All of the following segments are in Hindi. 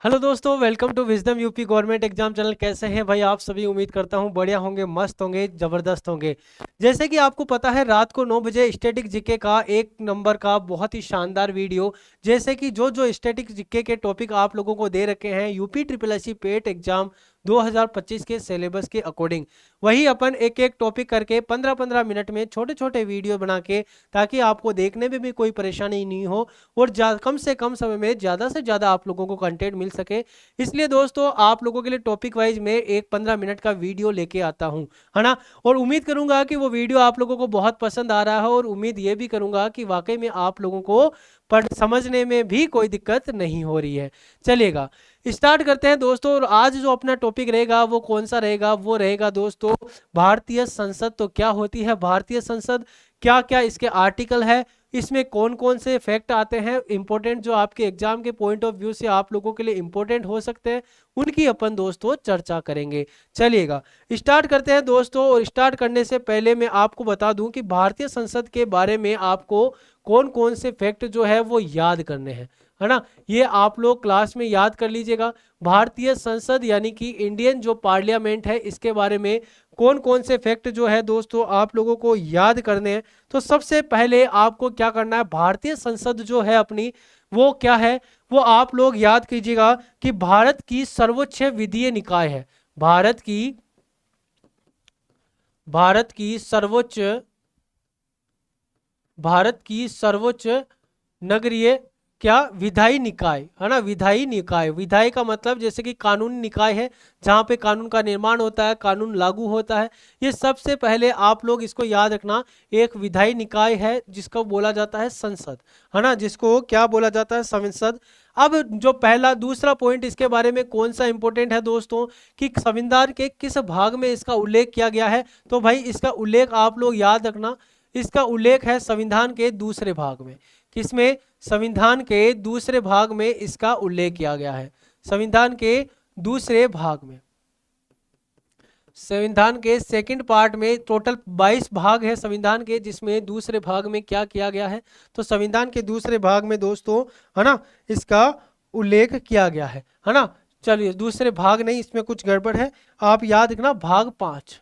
हेलो दोस्तों, welcome to wisdom UP government exam channel. कैसे हैं भाई आप सभी? उम्मीद करता हूं बढ़िया होंगे, मस्त होंगे, ज़बरदस्त होंगे। जैसे कि आपको पता है, रात को 9 बजे स्टैटिक जीके का एक नंबर का बहुत ही शानदार वीडियो, जैसे कि जो स्टैटिक जीके के टॉपिक आप लोगों को दे रखे हैं यूपी ट्रिपल एससी पेट एग्जाम 2025 के सिलेबस के अकॉर्डिंग, वही अपन एक एक टॉपिक करके 15-15 मिनट में छोटे छोटे वीडियो बना के, ताकि आपको देखने में भी कोई परेशानी नहीं हो और कम से कम समय में ज़्यादा से ज़्यादा आप लोगों को कंटेंट मिल सके। इसलिए दोस्तों आप लोगों के लिए टॉपिक वाइज में एक 15 मिनट का वीडियो लेके आता हूं, है ना। और उम्मीद करूंगा कि वो वीडियो आप लोगों को बहुत पसंद आ रहा है, और उम्मीद ये भी करूंगा कि वाकई में आप लोगों को पढ़ समझने में भी कोई दिक्कत नहीं हो रही है। चलिएगा, स्टार्ट करते हैं दोस्तों। और आज जो अपना टॉपिक रहेगा वो कौन सा रहेगा? वो रहेगा दोस्तों, भारतीय संसद तो क्या होती है, भारतीय संसद क्या क्या इसके आर्टिकल है, इसमें कौन कौन से फैक्ट आते हैं इंपॉर्टेंट, जो आपके एग्जाम के पॉइंट ऑफ व्यू से आप लोगों के लिए इंपॉर्टेंट हो सकते हैं, उनकी अपन दोस्तों चर्चा करेंगे। चलिएगा, स्टार्ट करते हैं दोस्तों। और स्टार्ट करने से पहले मैं आपको बता दूं कि भारतीय संसद के बारे में आपको कौन कौन से फैक्ट जो है वो याद करने हैं, है ना। ये आप लोग क्लास में याद कर लीजिएगा। भारतीय संसद यानी कि इंडियन जो पार्लियामेंट है, इसके बारे में कौन कौन से फैक्ट जो है दोस्तों आप लोगों को याद करने हैं। तो सबसे पहले आपको क्या करना है, भारतीय संसद जो है अपनी, वो क्या है, वो आप लोग याद कीजिएगा कि भारत की सर्वोच्च विधीय निकाय है। भारत की भारत की सर्वोच्च भारत की सर्वोच्च नगरीय क्या विधायी निकाय, है ना। विधायी निकाय, विधायी का मतलब जैसे कि कानूनी निकाय है, जहाँ पे कानून का निर्माण होता है, कानून लागू होता है। ये सबसे पहले आप लोग इसको याद रखना, एक विधायी निकाय है जिसको बोला जाता है संसद, है ना, जिसको क्या बोला जाता है, संसद। अब जो पहला दूसरा पॉइंट इसके बारे में कौन सा इंपॉर्टेंट है दोस्तों, कि संविधान के किस भाग में इसका उल्लेख किया गया है। तो भाई इसका उल्लेख आप लोग याद रखना, इसका उल्लेख है संविधान के दूसरे भाग में। किसमें? संविधान के दूसरे भाग में इसका उल्लेख किया गया है। संविधान के दूसरे भाग में, संविधान के सेकंड पार्ट में टोटल 22 भाग है संविधान के, जिसमें दूसरे भाग में क्या किया गया है, तो संविधान के दूसरे भाग में दोस्तों, है ना, इसका उल्लेख किया गया है ना। चलिए, दूसरे भाग नहीं, इसमें कुछ गड़बड़ है, आप याद रखना भाग 5।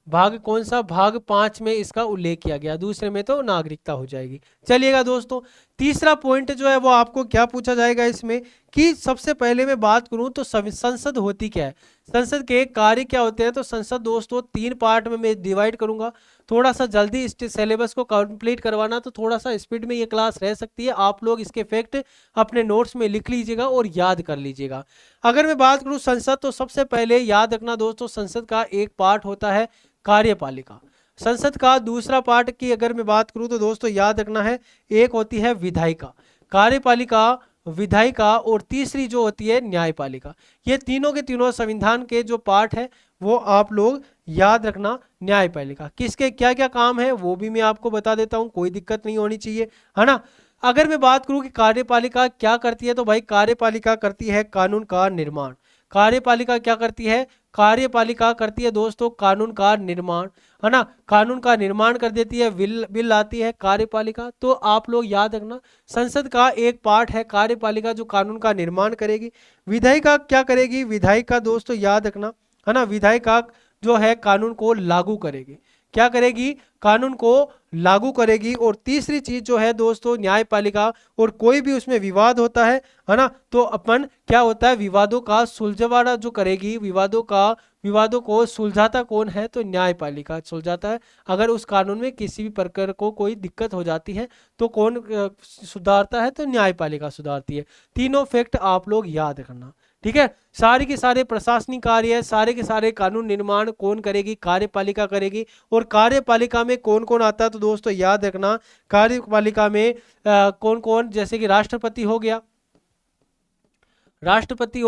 भाग कौन सा? भाग 5 में इसका उल्लेख किया गया, दूसरे में तो नागरिकता हो जाएगी। चलिएगा दोस्तों, तीसरा पॉइंट जो है वो आपको क्या पूछा जाएगा इसमें, कि सबसे पहले मैं बात करूं तो संसद होती क्या है, संसद के कार्य क्या होते हैं। तो संसद दोस्तों 3 पार्ट में मैं डिवाइड करूंगा। थोड़ा सा जल्दी इस सिलेबस को कंप्लीट करवाना, तो थोड़ा सा स्पीड में ये क्लास रह सकती है। आप लोग इसके फैक्ट अपने नोट्स में लिख लीजिएगा और याद कर लीजिएगा। अगर मैं बात करूं संसद, तो सबसे पहले याद रखना दोस्तों, संसद का एक पार्ट होता है कार्यपालिका। संसद का दूसरा पार्ट की अगर मैं बात करूं तो दोस्तों याद रखना है, एक होती है विधायिका, कार्यपालिका, विधायिका, और तीसरी जो होती है न्यायपालिका। ये तीनों के तीनों संविधान के जो पार्ट है वो आप लोग याद रखना। न्यायपालिका किसके क्या क्या काम है वो भी मैं आपको बता देता हूं, कोई दिक्कत नहीं होनी चाहिए, है ना। अगर मैं बात करूं कि कार्यपालिका क्या करती है, तो भाई कार्यपालिका करती है कानून का निर्माण। कार्यपालिका क्या करती है? कार्यपालिका करती है दोस्तों कानून का निर्माण, है ना। कानून का निर्माण कर देती है, बिल बिल लाती है कार्यपालिका। तो आप लोग याद रखना, संसद का एक पार्ट है कार्यपालिका जो कानून का निर्माण करेगी। विधायिका क्या करेगी? विधायिका दोस्तों याद रखना, है ना, विधायिका जो है कानून को लागू करेगी। क्या करेगी? कानून को लागू करेगी। और तीसरी चीज जो है दोस्तों न्यायपालिका, और कोई भी उसमें विवाद होता है ना, तो अपन क्या होता है, विवादों का सुलझाना जो करेगी, विवादों को सुलझाता कौन है? तो न्यायपालिका सुलझाता है। अगर उस कानून में किसी भी प्रकार को कोई दिक्कत हो जाती है तो कौन सुधारता है? तो न्यायपालिका सुधारती है। तीनों फैक्ट आप लोग याद रखना, ठीक है। सारे के सारे प्रशासनिक कार्य, सारे के सारे कानून निर्माण कौन करेगी? कार्यपालिका करेगी। और कार्यपालिका में कौन कौन आता है? तो दोस्तों याद रखना, कार्यपालिका में कौन कौन, जैसे कि राष्ट्रपति हो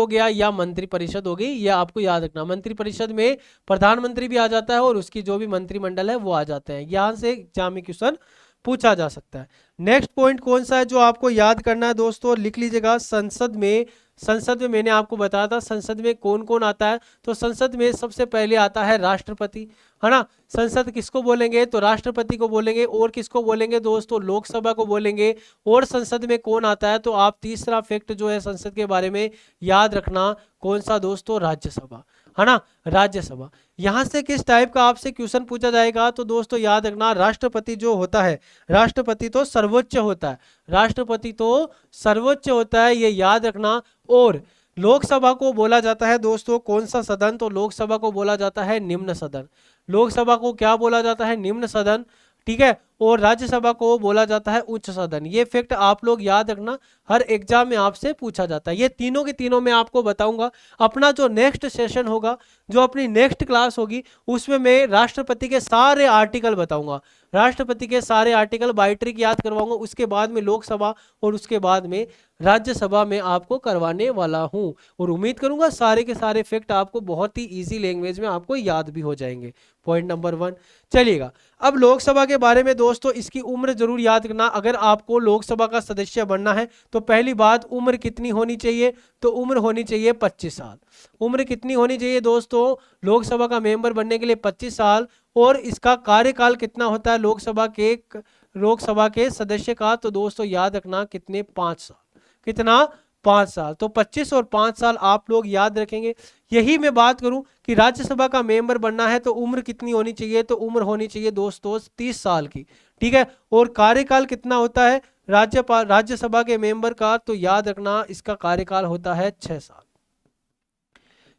गया, या मंत्रिपरिषद हो गई, ये आपको याद रखना। मंत्रिपरिषद में प्रधानमंत्री भी आ जाता है और उसकी जो भी मंत्रिमंडल है वो आ जाते हैं। यहाँ से एग्जाम में क्वेश्चन पूछा जा सकता है। नेक्स्ट पॉइंट कौन सा है जो आपको याद करना है दोस्तों? लिख लीजिएगा, संसद में संसद में मैंने आपको बताया था संसद में कौन कौन आता है। तो संसद में सबसे पहले आता है राष्ट्रपति, है ना। संसद किसको बोलेंगे, तो राष्ट्रपति को बोलेंगे। और किसको बोलेंगे दोस्तों, लोकसभा को बोलेंगे। और संसद में कौन आता है, तो आप तीसरा फैक्ट जो है संसद के बारे में याद रखना, कौन सा दोस्तों, राज्यसभा, है ना, राज्यसभा। यहां से किस टाइप का आपसे क्वेश्चन पूछा जाएगा, तो दोस्तों याद रखना, राष्ट्रपति जो होता है, राष्ट्रपति तो सर्वोच्च होता है, राष्ट्रपति तो सर्वोच्च होता है, ये याद रखना। और लोकसभा को बोला जाता है दोस्तों कौन सा सदन, तो लोकसभा को बोला जाता है निम्न सदन। लोकसभा को क्या बोला जाता है, निम्न सदन, ठीक है। और राज्यसभा को बोला जाता है उच्च सदन। ये फैक्ट आप लोग याद रखना, हर एग्जाम में आपसे पूछा जाता है। ये तीनों के तीनों मैं आपको बताऊंगा। अपना जो नेक्स्ट सेशन होगा, जो अपनी नेक्स्ट क्लास होगी, उसमें मैं राष्ट्रपति के सारे आर्टिकल बताऊंगा, राष्ट्रपति के सारे आर्टिकल बाय ट्रिक याद करवाऊंगा। उसके बाद में लोकसभा और उसके बाद में राज्यसभा में आपको करवाने वाला हूं। और उम्मीद करूंगा सारे के सारे फैक्ट आपको बहुत ही इजी लैंग्वेज में आपको याद भी हो जाएंगे। Point number 1। चलिएगा, अब लोकसभा के बारे में दोस्तों, इसकी उम्र जरूर याद रखना। अगर आपको लोकसभा का सदस्य बनना है तो पहली बात, उम्र कितनी होनी चाहिए, तो उम्र होनी चाहिए 25 साल। उम्र कितनी होनी चाहिए दोस्तों, लोकसभा का मेंबर बनने के लिए 25 साल। और इसका कार्यकाल कितना होता है लोकसभा के सदस्य का, तो दोस्तों याद रखना कितने, 5 साल। कितना, 5 साल। तो 25 और 5 साल आप लोग याद रखेंगे। यही मैं बात करूं कि राज्यसभा का मेंबर बनना है तो उम्र कितनी होनी चाहिए, तो उम्र होनी चाहिए दोस्तों 30 साल की, ठीक है। और कार्यकाल कितना होता है राज्यसभा के मेंबर का, तो याद रखना इसका कार्यकाल होता है 6 साल।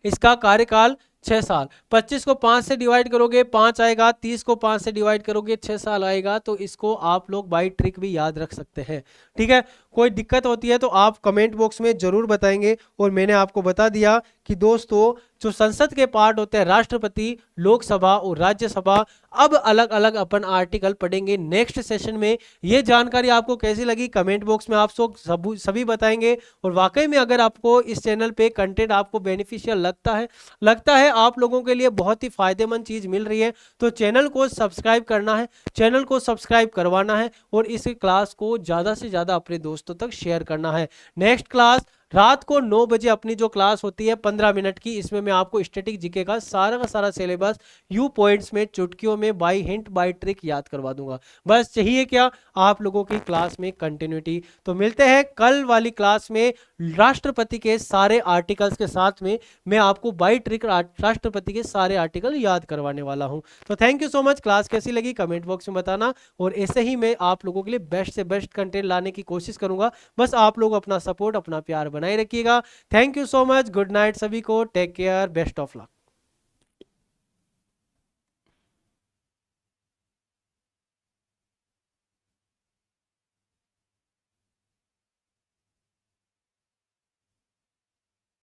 इसका कार्यकाल 6 साल। 25 को 5 से डिवाइड करोगे 5 आएगा, 30 को 5 से डिवाइड करोगे 6 साल आएगा। तो इसको आप लोग बाय ट्रिक भी याद रख सकते हैं, ठीक है। कोई दिक्कत होती है तो आप कमेंट बॉक्स में जरूर बताएंगे। और मैंने आपको बता दिया कि दोस्तों जो संसद के पार्ट होते हैं, राष्ट्रपति, लोकसभा और राज्यसभा, अब अलग अलग अपन आर्टिकल पढ़ेंगे नेक्स्ट सेशन में। ये जानकारी आपको कैसी लगी कमेंट बॉक्स में आप सभी बताएंगे। और वाकई में अगर आपको इस चैनल पे कंटेंट आपको बेनिफिशियल लगता है आप लोगों के लिए बहुत ही फायदेमंद चीज मिल रही है, तो चैनल को सब्सक्राइब करना है, चैनल को सब्सक्राइब करवाना है। और इस क्लास को ज्यादा से ज्यादा अपने दोस्तों तक शेयर करना है। नेक्स्ट क्लास रात को 9 बजे अपनी जो क्लास होती है 15 मिनट की, इसमें मैं आपको स्टैटिक जीके का सारा सिलेबस यू पॉइंट्स में, चुटकियों में, बाय हिंट बाय ट्रिक याद करवा दूंगा। बस चाहिए क्या, आप लोगों की क्लास में कंटिन्यूटी। तो मिलते हैं कल वाली क्लास में राष्ट्रपति के सारे आर्टिकल्स के साथ में। मैं आपको बाय ट्रिक राष्ट्रपति के सारे आर्टिकल याद करवाने वाला हूं। तो thank you so much. Class कैसी लगी कमेंट बॉक्स में बताना। और ऐसे ही मैं आप लोगों के लिए बेस्ट से बेस्ट कंटेंट लाने की कोशिश करूंगा। बस आप लोग अपना सपोर्ट, अपना प्यार बनाए रखिएगा। Thank you so much. Good night सभी को। Take care. Best of luck.